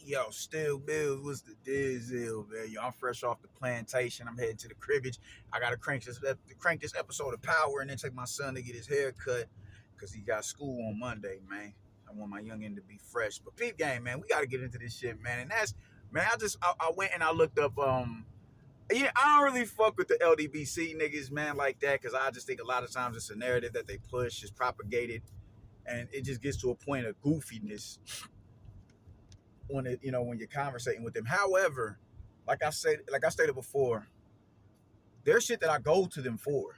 Yo, still Bills, what's the deal, man? Yo, I'm fresh off the plantation. I'm heading to the cribbage. I gotta crank this episode of Power and then take my son to get his hair cut because he got school on Monday, man. I want my youngin to be fresh. But peep game, man, we gotta get into this shit, man. And that's man, I went and I looked up yeah, I don't really fuck with the LDBC niggas, man, like that, because I just think a lot of times it's a narrative that they push, is propagated, and it just gets to a point of goofiness when when you're conversating with them. However, like I stated before, there's shit that I go to them for.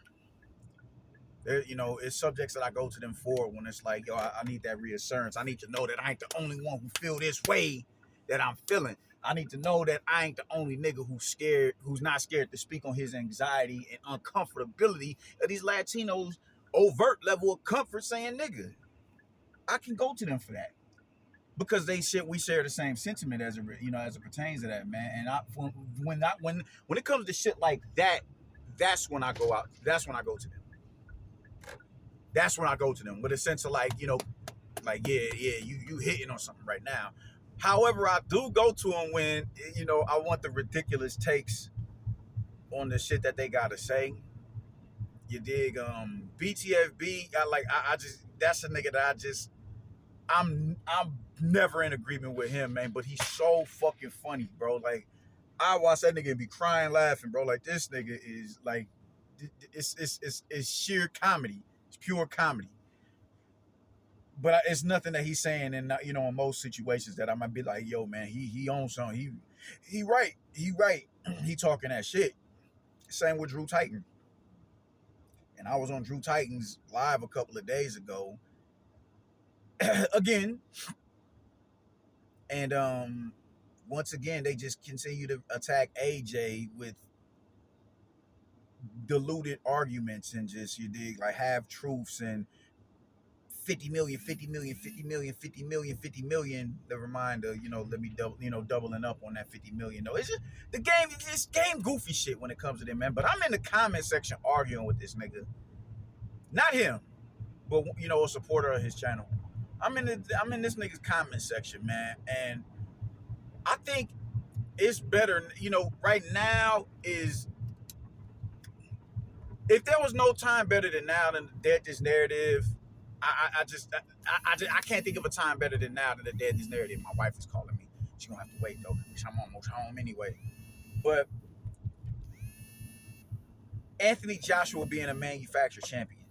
It's subjects that I go to them for when it's like, yo, I need that reassurance. I need to know that I ain't the only one who feel this way that I'm feeling. I need to know that I ain't the only nigga who's not scared to speak on his anxiety and uncomfortability of these Latinos overt level of comfort saying nigga. I can go to them for that. Because we share the same sentiment as it pertains to that, man. And when it comes to shit like that, that's when I go out. That's when I go to them. That's when I go to them with a sense of like you hitting on something right now. However, I do go to them when I want the ridiculous takes on the shit that they gotta say. You dig? BTFB. I just that's a nigga that I'm never in agreement with him, man, but he's so fucking funny, bro. Like, I watch that nigga and be crying laughing, bro. Like, this nigga is like, it's sheer comedy. It's pure comedy. But it's nothing that he's saying in most situations that I might be like, yo, man, he owns something. He right. He talking that shit. Same with Drew Titan. And I was on Drew Titan's live a couple of days ago. Again. And once again, they just continue to attack AJ with diluted arguments and just, you dig, like half truths and 50 million, 50 million, 50 million, 50 million, 50 million. Never mind, let me doubling up on that 50 million. No, it's just it's game goofy shit when it comes to them, man. But I'm in the comment section arguing with this nigga. Not him, but a supporter of his channel. I'm in this nigga's comment section, man, and I think it's better, right now is, if there was no time better than now than to dead this narrative, I can't think of a time better than now than to dead this narrative. My wife is calling me. She's gonna have to wait though, because I'm almost home anyway. But Anthony Joshua being a manufactured champion.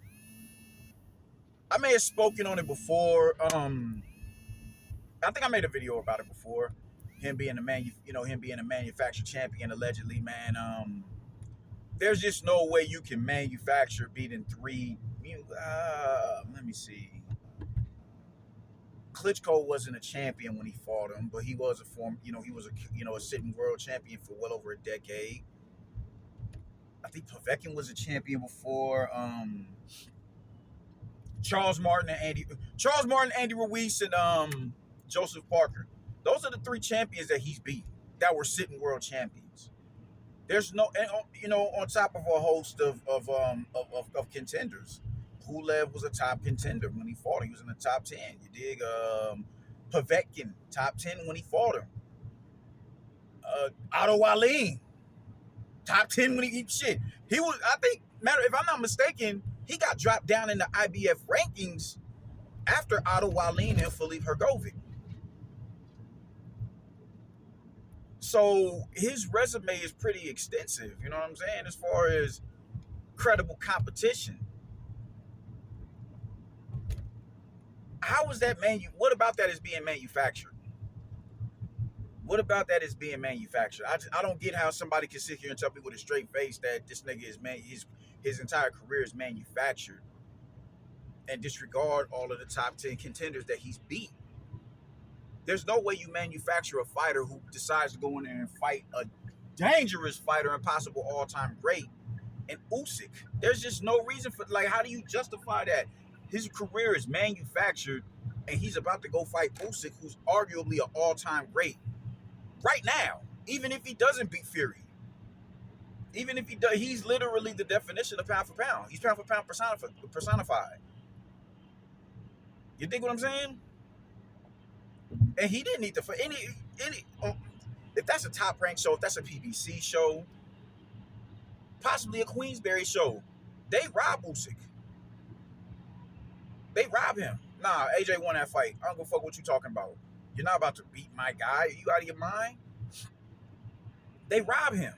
I may have spoken on it before. I think I made a video about it before. Him being a manufactured champion allegedly, man. There's just no way you can manufacture beating three. Let me see. Klitschko wasn't a champion when he fought him, but he was a sitting world champion for well over a decade. I think Povetkin was a champion before. Charles Martin, Andy Ruiz, and Joseph Parker. Those are the three champions that he's beat that were sitting world champions. There's no, on top of a host of contenders. Pulev was a top contender when he fought him. He was in the top 10. You dig? Povetkin, top 10 when he fought him. Otto Wallin, top 10 when he was, I think, if I'm not mistaken, he got dropped down in the IBF rankings after Otto Wallin and Filip Hrgovic. So his resume is pretty extensive, you know what I'm saying, as far as credible competition. How is that what about that is being manufactured? What about that is being manufactured? I don't get how somebody can sit here and tell me with a straight face that this nigga is his entire career is manufactured and disregard all of the top 10 contenders that he's beat. There's no way you manufacture a fighter who decides to go in there and fight a dangerous fighter and possible all-time great and Usyk. There's just no reason for, how do you justify that? His career is manufactured and he's about to go fight Usyk, who's arguably an all-time great right now, even if he doesn't beat Fury. Even if he does, he's literally the definition of pound for pound. He's pound for pound personified. You dig what I'm saying? And he didn't need to fight if that's a top ranked show, if that's a PBC show, possibly a Queensberry show, they rob Usyk. They rob him. Nah, AJ won that fight. I don't give a fuck what you talking about. You're not about to beat my guy. Are you out of your mind? They rob him.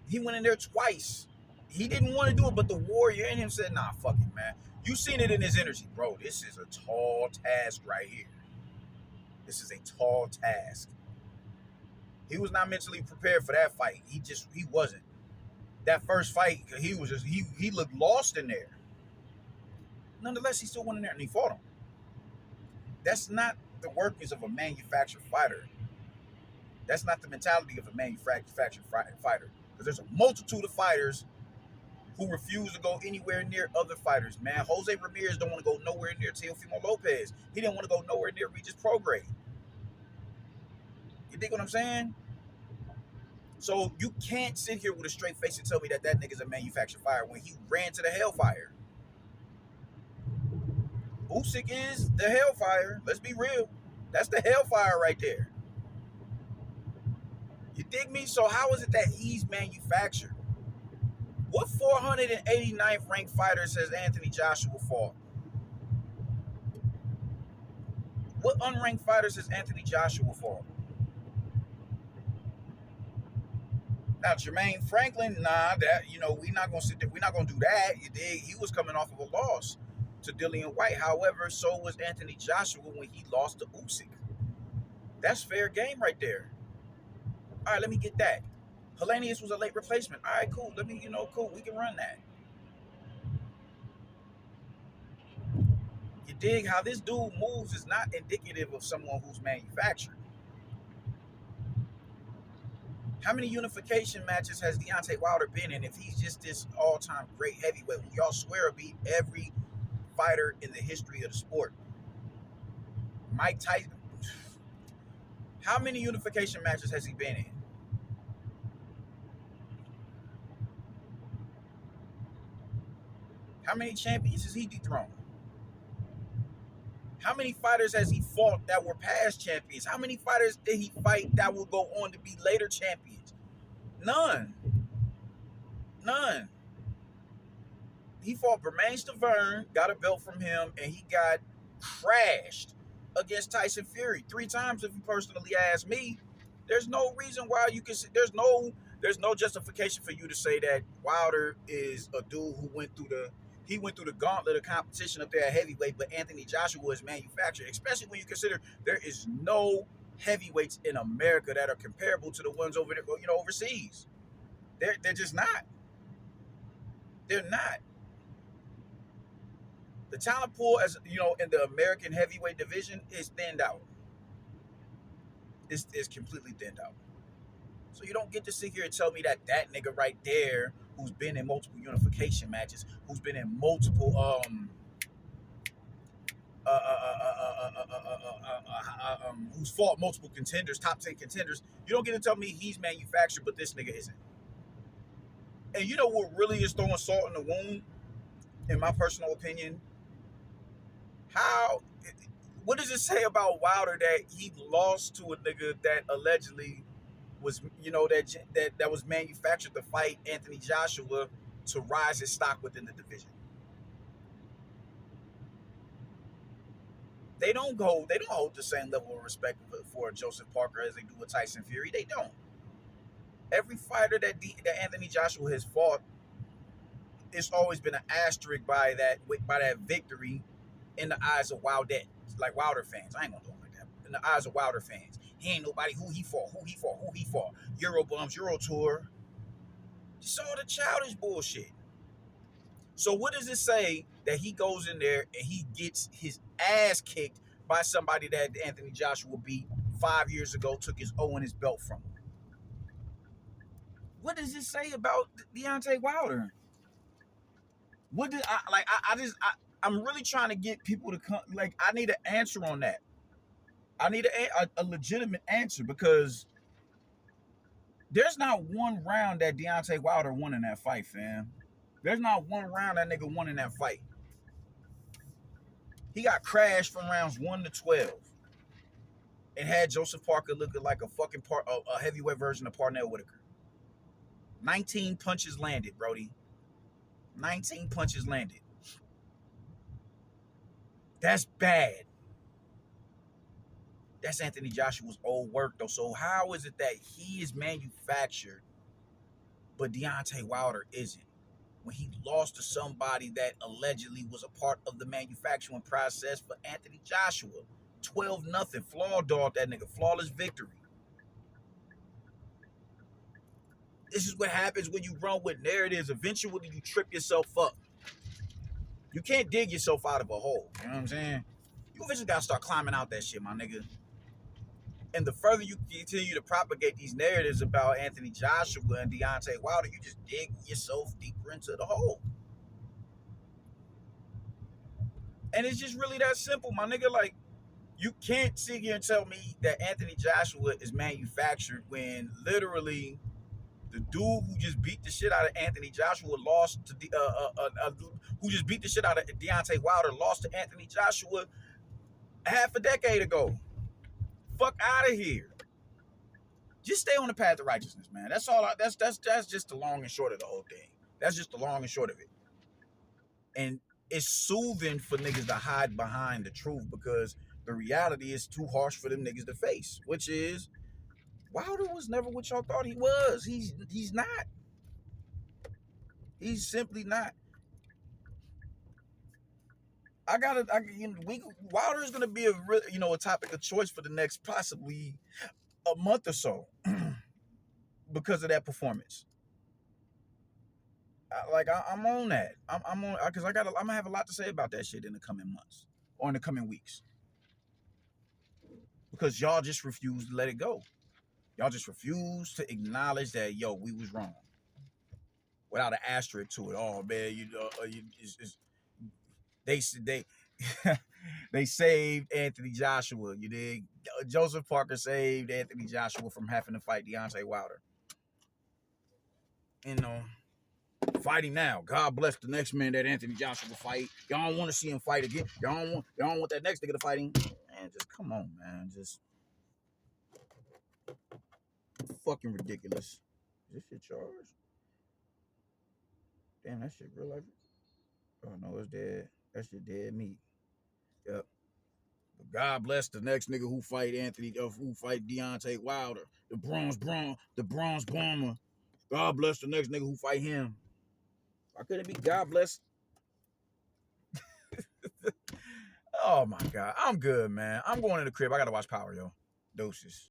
He went in there twice. He didn't want to do it, but the warrior in him said, nah, fuck it, man. You seen it in his energy, bro. This is a tall task right here. This is a tall task. He was not mentally prepared for that fight. He wasn't. That first fight, he looked lost in there. Nonetheless, he still went in there and he fought him. That's not the workings of a manufactured fighter. That's not the mentality of a manufactured fighter. Because there's a multitude of fighters who refuse to go anywhere near other fighters, man. Jose Ramirez don't want to go nowhere near Teofimo Lopez. He didn't want to go nowhere near Regis Prograis. You dig what I'm saying? So you can't sit here with a straight face and tell me that nigga's a manufactured fighter when he ran to the hellfire. Usyk is the hellfire. Let's be real. That's the hellfire right there. You dig me? So how is it that he's manufactured? What 489th ranked fighter says Anthony Joshua fought? What unranked fighter says Anthony Joshua fought? Now Jermaine Franklin, nah, that we're not gonna sit there. We're not gonna do that. You dig? He was coming off of a loss to Dillian White. However, so was Anthony Joshua when he lost to Usyk. That's fair game right there. All right, let me get that. Helenius was a late replacement. All right, cool. Let me, cool. We can run that. You dig how this dude moves is not indicative of someone who's manufactured. How many unification matches has Deontay Wilder been in if he's just this all-time great heavyweight who y'all swear will beat every fighter in the history of the sport? Mike Tyson. How many unification matches has he been in? How many champions has he dethroned? How many fighters has he fought that were past champions? How many fighters did he fight that will go on to be later champions? None. None. He fought Bermane Stiverne, got a belt from him, and he got crashed against Tyson Fury 3 times. If you personally ask me, there's no reason why you can. There's no justification for you to say that Wilder is a dude who went through the gauntlet of competition up there at heavyweight, but Anthony Joshua is manufactured, especially when you consider there is no heavyweights in America that are comparable to the ones over there, overseas. They're just not. They're not. The talent pool, as in the American heavyweight division, is thinned out. It's completely thinned out. So you don't get to sit here and tell me that nigga right there, who's been in multiple unification matches, who's been in multiple who's fought multiple contenders, top 10 contenders, you don't get to tell me he's manufactured, but this nigga isn't. And you know what really is throwing salt in the wound, in my personal opinion? What does it say about Wilder that he lost to a nigga that allegedly was, that was manufactured to fight Anthony Joshua to rise his stock within the division? They don't hold the same level of respect for Joseph Parker as they do with Tyson Fury. They don't. Every fighter that Anthony Joshua has fought, it's always been an asterisk by that victory in the eyes of Wilder fans. I ain't gonna do it like that. In the eyes of Wilder fans, he ain't nobody. Who he fought? Eurobums, Euro Tour. Just all the childish bullshit. So what does it say that he goes in there and he gets his ass kicked by somebody that Anthony Joshua beat 5 years ago, took his O and his belt from him? What does it say about Deontay Wilder? What did I'm really trying to get people to come. Like, I need an answer on that. I need a legitimate answer, because there's not one round that Deontay Wilder won in that fight, fam. There's not one round that nigga won in that fight. He got crashed from rounds 1 to 12. and had Joseph Parker looking like a fucking a heavyweight version of Parnell Whitaker. 19 punches landed, Brody. 19 punches landed. That's bad. That's Anthony Joshua's old work, though. So how is it that he is manufactured, but Deontay Wilder isn't? When he lost to somebody that allegedly was a part of the manufacturing process for Anthony Joshua. 12-0. Flaw dog that nigga. Flawless victory. This is what happens when you run with narratives. Eventually, you trip yourself up. You can't dig yourself out of a hole. You know what I'm saying? You eventually got to start climbing out that shit, my nigga. And the further you continue to propagate these narratives about Anthony Joshua and Deontay Wilder, you just dig yourself deeper into the hole. And it's just really that simple, my nigga. Like, you can't sit here and tell me that Anthony Joshua is manufactured when literally the dude who just beat the shit out of Anthony Joshua lost to who just beat the shit out of Deontay Wilder lost to Anthony Joshua half a decade ago. Fuck out of here. Just stay on the path of righteousness, man. That's all. That's just the long and short of the whole thing. That's just the long and short of it. And it's soothing for niggas to hide behind the truth because the reality is too harsh for them niggas to face, which is Wilder was never what y'all thought he was. He's not. He's simply not. Wilder is gonna be a topic of choice for the next possibly a month or so because of that performance. I'm on that. I'm on because I'm gonna have a lot to say about that shit in the coming months or in the coming weeks because y'all just refuse to let it go. Y'all just refuse to acknowledge that we was wrong without an asterisk to it. Oh man, they they saved Anthony Joshua. You dig? Joseph Parker saved Anthony Joshua from having to fight Deontay Wilder. You know, fighting now. God bless the next man that Anthony Joshua will fight. Y'all don't want to see him fight again. Y'all don't want that next nigga to fight him. Man, just come on, man. Just fucking ridiculous. Is this shit charged? Damn, that shit real life. Oh no, it's dead. That shit dead meat. Yep. But God bless the next nigga who fight Deontay Wilder. The bronze bomber. God bless the next nigga who fight him. Why couldn't it be God bless? Oh my God. I'm good, man. I'm going to the crib. I gotta watch Power, yo. Doses.